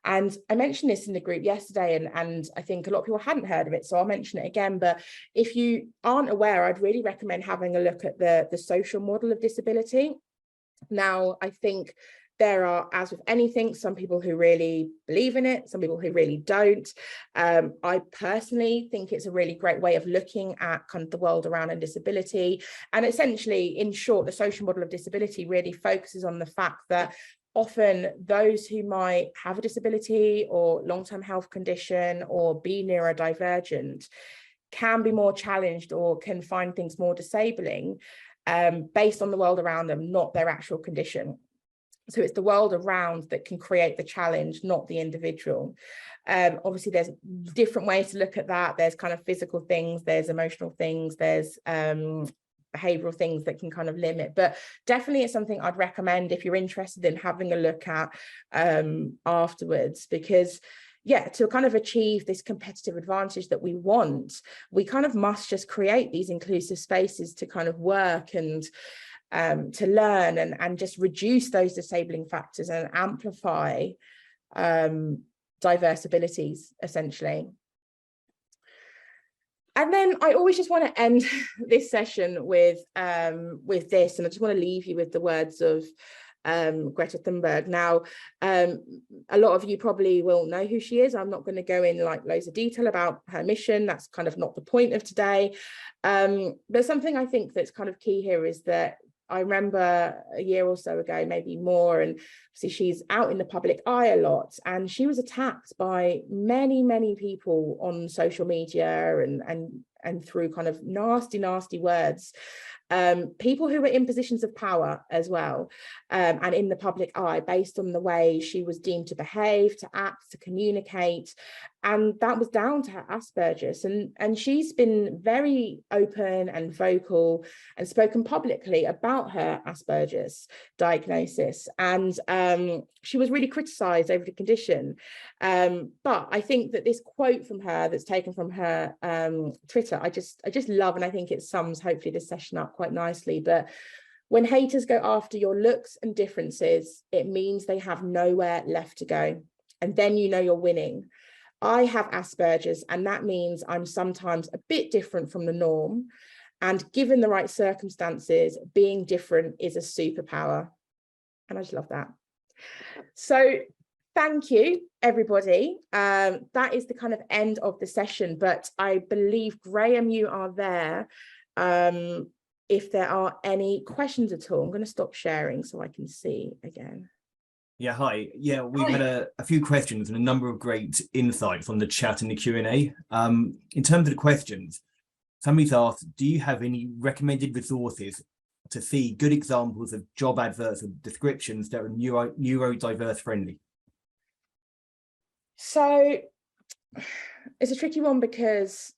And I mentioned this in the group yesterday, and I think a lot of people hadn't heard of it, so I'll mention it again. But if you aren't aware, I'd really recommend having a look at the social model of disability. Now, I think there are, as with anything, some people who really believe in it, some people who really don't. I personally think it's a really great way of looking at kind of the world around and disability. And essentially, in short, the social model of disability really focuses on the fact that often those who might have a disability or long-term health condition or be neurodivergent can be more challenged or can find things more disabling based on the world around them, not their actual condition. So it's the world around that can create the challenge, not the individual. Obviously, there's different ways to look at that. There's kind of physical things, there's emotional things, there's behavioral things that can kind of limit, but definitely it's something I'd recommend if you're interested in having a look at afterwards, because yeah, to kind of achieve this competitive advantage that we want, we kind of must just create these inclusive spaces to kind of work and to learn and just reduce those disabling factors and amplify diverse abilities, essentially. And then I always just want to end this session with this, and I just want to leave you with the words of Greta Thunberg. Now, a lot of you probably will know who she is. I'm not going to go in like loads of detail about her mission. That's kind of not the point of today. But something I think that's kind of key here is that I remember a year or so ago, maybe more, and see she's out in the public eye a lot, and she was attacked by many people on social media and through kind of nasty words. People who were in positions of power as well, and in the public eye, based on the way she was deemed to behave, to act, to communicate, and that was down to her Asperger's. And she's been very open and vocal and spoken publicly about her Asperger's diagnosis, and she was really criticised over the condition. But I think that this quote from her that's taken from her Twitter, I just love, and I think it sums hopefully this session up quite nicely. But when haters go after your looks and differences, it means they have nowhere left to go, and then you know you're winning. I have Asperger's, and that means I'm sometimes a bit different from the norm, and given the right circumstances, being different is a superpower. And I just love that. So thank you, everybody. That is the kind of end of the session, but I believe, Graham, you are there. If there are any questions at all, I'm going to stop sharing so I can see again. Yeah, hi. Yeah, we've had a few questions and a number of great insights on the chat and the Q&A. In terms of the questions, somebody's asked, do you have any recommended resources to see good examples of job adverts and descriptions that are neurodiverse friendly? So it's a tricky one, because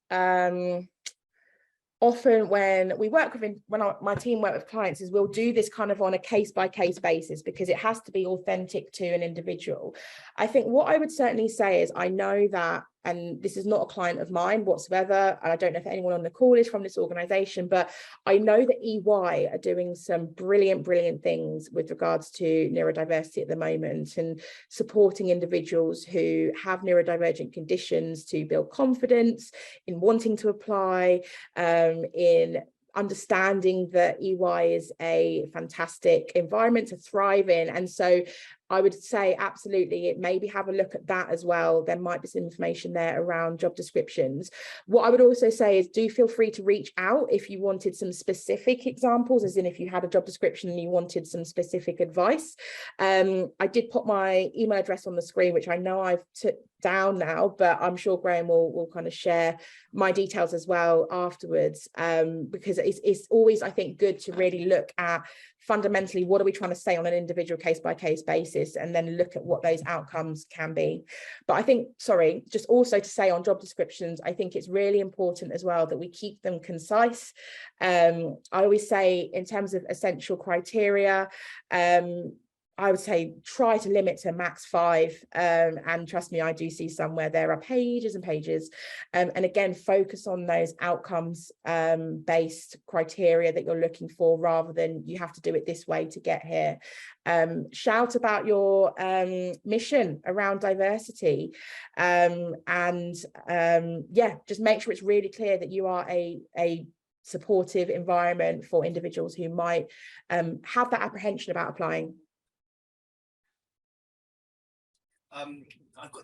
often when we work with, my team work with clients, is we'll do this kind of on a case-by-case basis, because it has to be authentic to an individual. I think what I would certainly say is, I know that, and this is not a client of mine whatsoever, and I don't know if anyone on the call is from this organization, but I know that EY are doing some brilliant things with regards to neurodiversity at the moment, and supporting individuals who have neurodivergent conditions to build confidence in wanting to apply, in understanding that EY is a fantastic environment to thrive in. And so I would say absolutely, maybe have a look at that as well. There might be some information there around job descriptions. What I would also say is, do feel free to reach out if you wanted some specific examples, as in if you had a job description and you wanted some specific advice. I did put my email address on the screen, which I know I've took down now, but I'm sure Graham will kind of share my details as well afterwards, because it's always, I think, good to really look at fundamentally what are we trying to say on an individual case-by-case basis, and then look at what those outcomes can be. But I think, sorry, just also to say on job descriptions, I think it's really important as well that we keep them concise. I always say, in terms of essential criteria, I would say try to limit to max 5, and trust me, I do see some where there are pages and pages, and again, focus on those outcomes based criteria that you're looking for, rather than you have to do it this way to get here. Shout about your mission around diversity, and yeah, just make sure it's really clear that you are a supportive environment for individuals who might have that apprehension about applying.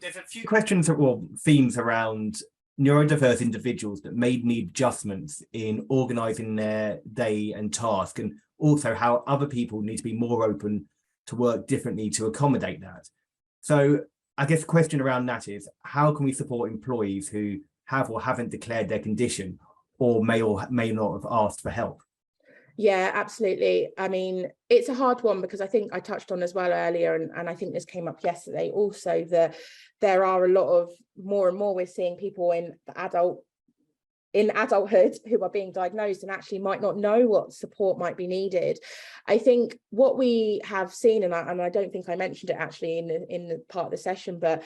There's a few questions or themes around neurodiverse individuals that may need adjustments in organising their day and task, and also how other people need to be more open to work differently to accommodate that. So I guess the question around that is, how can we support employees who have or haven't declared their condition, or may not have asked for help? Yeah, absolutely. I mean, it's a hard one, because I think I touched on as well earlier, and I think this came up yesterday also, that there are a lot of more and more we're seeing people in the adult in adulthood who are being diagnosed and actually might not know what support might be needed. I think what we have seen, and I don't think I mentioned it actually in the part of the session, but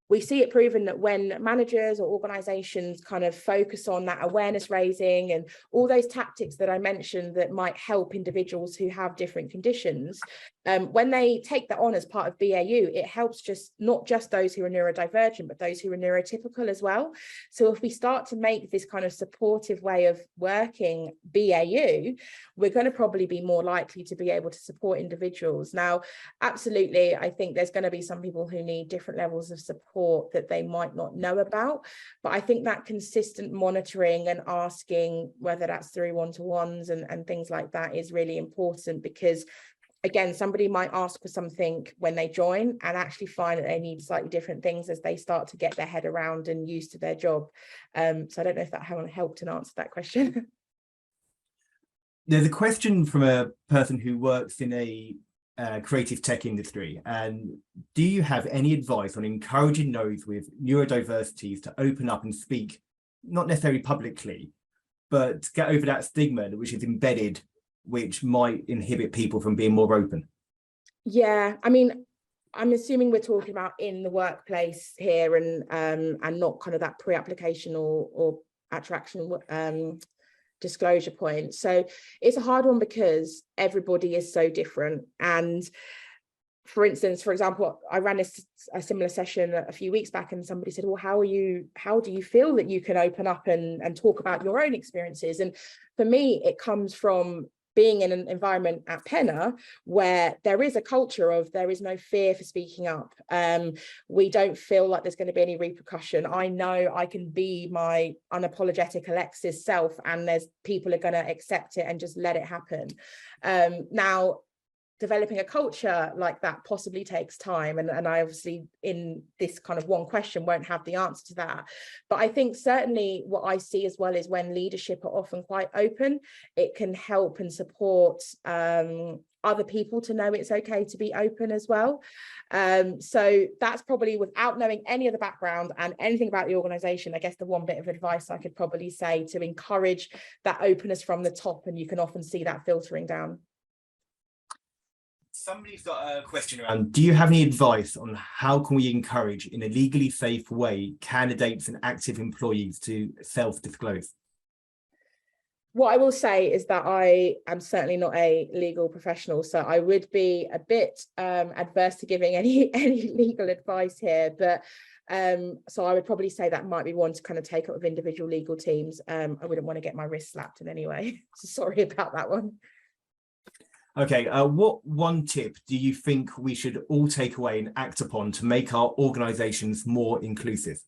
we see it proven that when managers or organizations kind of focus on that awareness raising and all those tactics that I mentioned that might help individuals who have different conditions, when they take that on as part of BAU, it helps not just those who are neurodivergent, but those who are neurotypical as well. So if we start to make this kind of supportive way of working BAU, we're going to probably be more likely to be able to support individuals. Now, absolutely, I think there's going to be some people who need different levels of support that they might not know about, but I think that consistent monitoring and asking, whether that's through one-to-ones and things like that, is really important, because again, somebody might ask for something when they join and actually find that they need slightly different things as they start to get their head around and used to their job. So I don't know if that helped to answer that question. There's a question from a person who works in a creative tech industry, and do you have any advice on encouraging those with neurodiversities to open up and speak, not necessarily publicly, but get over that stigma which is embedded, which might inhibit people from being more open? Yeah, I mean, I'm assuming we're talking about in the workplace here, and not kind of that pre-application or attraction disclosure point. So it's a hard one because everybody is so different. And for example, I ran a similar session a few weeks back, and somebody said, well, how do you feel that you can open up and talk about your own experiences? And for me, it comes from being in an environment at Penna where there is a culture of there is no fear for speaking up. We don't feel like there's going to be any repercussion. I know I can be my unapologetic Alexis self, and there's people are going to accept it and just let it happen. Now, developing a culture like that possibly takes time, and I obviously in this kind of one question won't have the answer to that, but I think certainly what I see as well is when leadership are often quite open, it can help and support other people to know it's okay to be open as well. So that's probably, without knowing any of the background and anything about the organization, I guess the one bit of advice I could probably say, to encourage that openness from the top, and you can often see that filtering down. Somebody's got a question around, do you have any advice on how can we encourage, in a legally safe way, candidates and active employees to self-disclose? What I will say is that I am certainly not a legal professional, so I would be a bit adverse to giving any legal advice here, but so I would probably say that might be one to kind of take up with individual legal teams. I wouldn't want to get my wrist slapped in any way. So sorry about that one. Okay, what one tip do you think we should all take away and act upon to make our organizations more inclusive?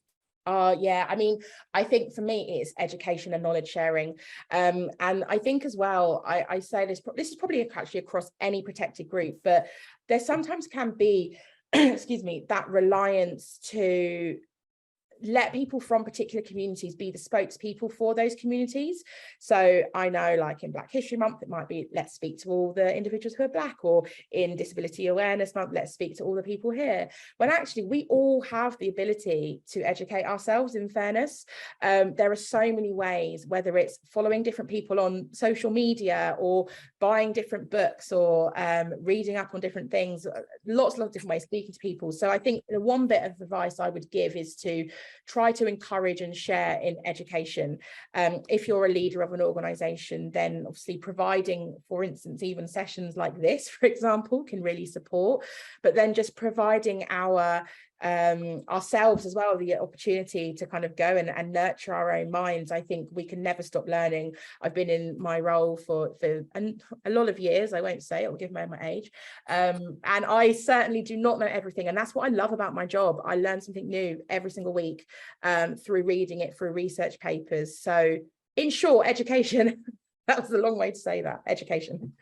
Yeah, I mean, I think for me it's education and knowledge sharing, and I think as well, I say this is probably actually across any protected group, but there sometimes can be excuse me, that reliance to let people from particular communities be the spokespeople for those communities. So I know, like in Black History Month, it might be, let's speak to all the individuals who are Black, or in Disability Awareness Month, let's speak to all the people here, when actually we all have the ability to educate ourselves, in fairness. There are so many ways, whether it's following different people on social media, or buying different books, or reading up on different things, lots of different ways, speaking to people. So I think the one bit of advice I would give is to try to encourage and share in education. If you're a leader of an organization, then obviously providing, for instance, even sessions like this, for example, can really support, but then just providing ourselves as well the opportunity to kind of go and nurture our own minds. I think we can never stop learning. I've been in my role for a lot of years. I won't say, I'll give my age, and I certainly do not know everything, and that's what I love about my job. I learn something new every single week, through reading it, through research papers. So in short, education. That was a long way to say that. Education.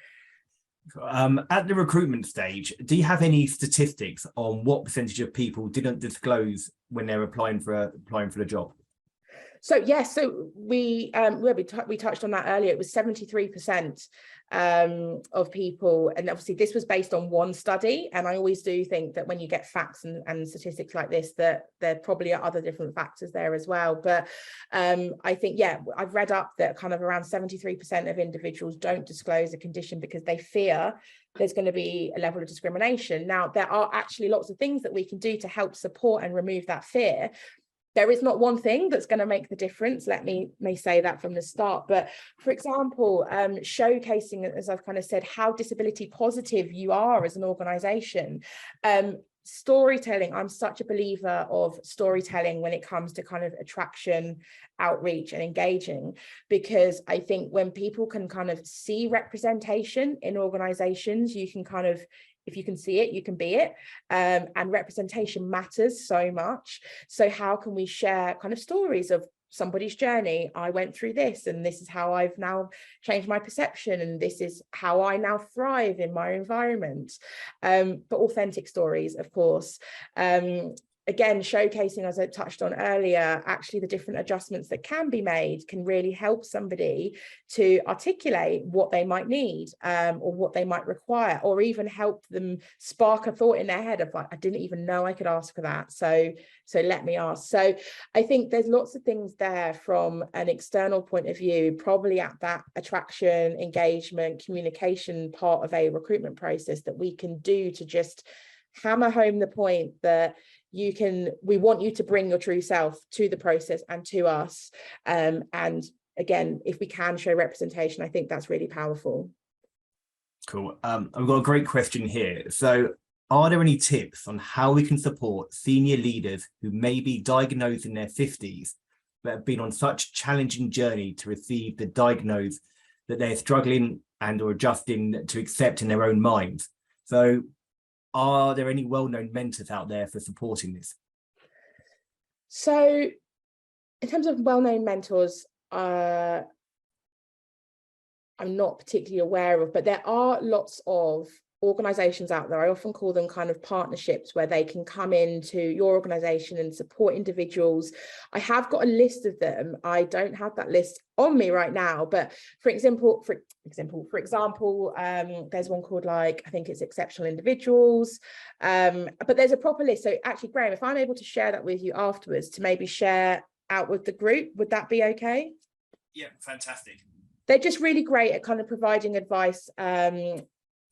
At the recruitment stage, do you have any statistics on what percentage of people didn't disclose when they're applying for the job? So yes, so we touched on that earlier. It was 73%. of people. And obviously this was based on one study, and I always do think that when you get facts and statistics like this, that there probably are other different factors there as well. But I think, yeah, I've read up that kind of around 73% of individuals don't disclose a condition because they fear there's going to be a level of discrimination. Now, there are actually lots of things that we can do to help support and remove that fear. There is not one thing that's going to make the difference. Let me say that from the start. But for example, showcasing, as I've kind of said, how disability positive you are as an organization. Storytelling, I'm such a believer of storytelling when it comes to kind of attraction, outreach and engaging, because I think when people can kind of see representation in organizations, you can kind of, if you can see it, you can be it. And representation matters so much. So how can we share kind of stories of somebody's journey? I went through this, and this is how I've now changed my perception, and this is how I now thrive in my environment. But authentic stories, of course. Again, showcasing, as I touched on earlier, actually the different adjustments that can be made can really help somebody to articulate what they might need, or what they might require, or even help them spark a thought in their head of like, I didn't even know I could ask for that. So let me ask. So I think there's lots of things there from an external point of view, probably at that attraction, engagement, communication part of a recruitment process that we can do to just hammer home the point that we want you to bring your true self to the process and to us. And again, if we can show representation, I think that's really powerful. Cool. I've got a great question here. So are there any tips on how we can support senior leaders who may be diagnosed in their 50s, but have been on such a challenging journey to receive the diagnosis that they're struggling and or adjusting to accept in their own minds? So are there any well-known mentors out there for supporting this? So in terms of well-known mentors, I'm not particularly aware of, but there are lots of organizations out there. I often call them kind of partnerships, where they can come into your organization and support individuals. I have got a list of them. I don't have that list on me right now, but for example, there's one called, like, I think it's Exceptional Individuals, but there's a proper list. So actually, Graham, if I'm able to share that with you afterwards to maybe share out with the group, would that be okay? Yeah, fantastic. They're just really great at kind of providing advice,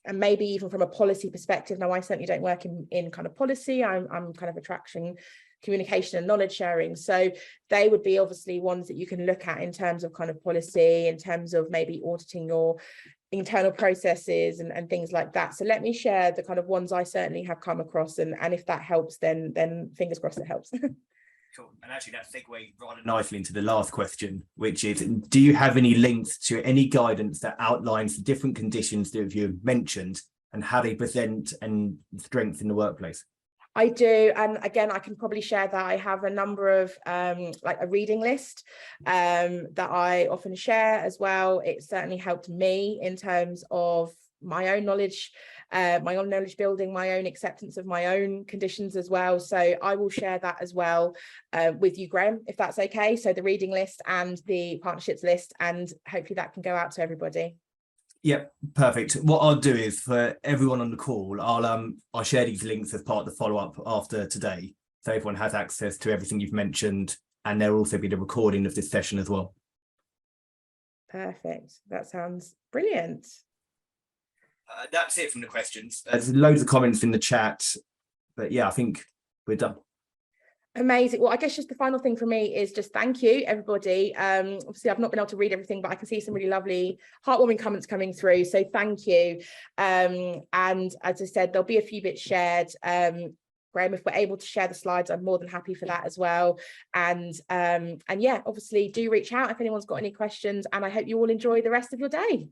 and maybe even from a policy perspective. Now, I certainly don't work in kind of policy. I'm kind of attraction, communication and knowledge sharing. So they would be obviously ones that you can look at in terms of kind of policy, in terms of maybe auditing your internal processes and things like that. So let me share the kind of ones I certainly have come across, and if that helps, then fingers crossed it helps. Cool. And actually that segues rather nicely into the last question, which is, do you have any links to any guidance that outlines the different conditions that you've mentioned and how they present and strength in the workplace? I do, and again, I can probably share that. I have a number of like a reading list that I often share as well. It certainly helped me in terms of my own knowledge building, my own acceptance of my own conditions as well. So I will share that as well with you, Graham, if that's okay. So the reading list and the partnerships list, and hopefully that can go out to everybody. Yeah, perfect. What I'll do is, for everyone on the call, I'll share these links as part of the follow-up after today, so everyone has access to everything you've mentioned, and there'll also be the recording of this session as well. Perfect. That sounds brilliant. That's it from the questions. There's loads of comments in the chat, but yeah, I think we're done. Amazing. Well, I guess just the final thing for me is just thank you, everybody. Obviously, I've not been able to read everything, but I can see some really lovely, heartwarming comments coming through. So thank you. And as I said, there'll be a few bits shared. Graham, if we're able to share the slides, I'm more than happy for that as well. And yeah, obviously do reach out if anyone's got any questions, and I hope you all enjoy the rest of your day.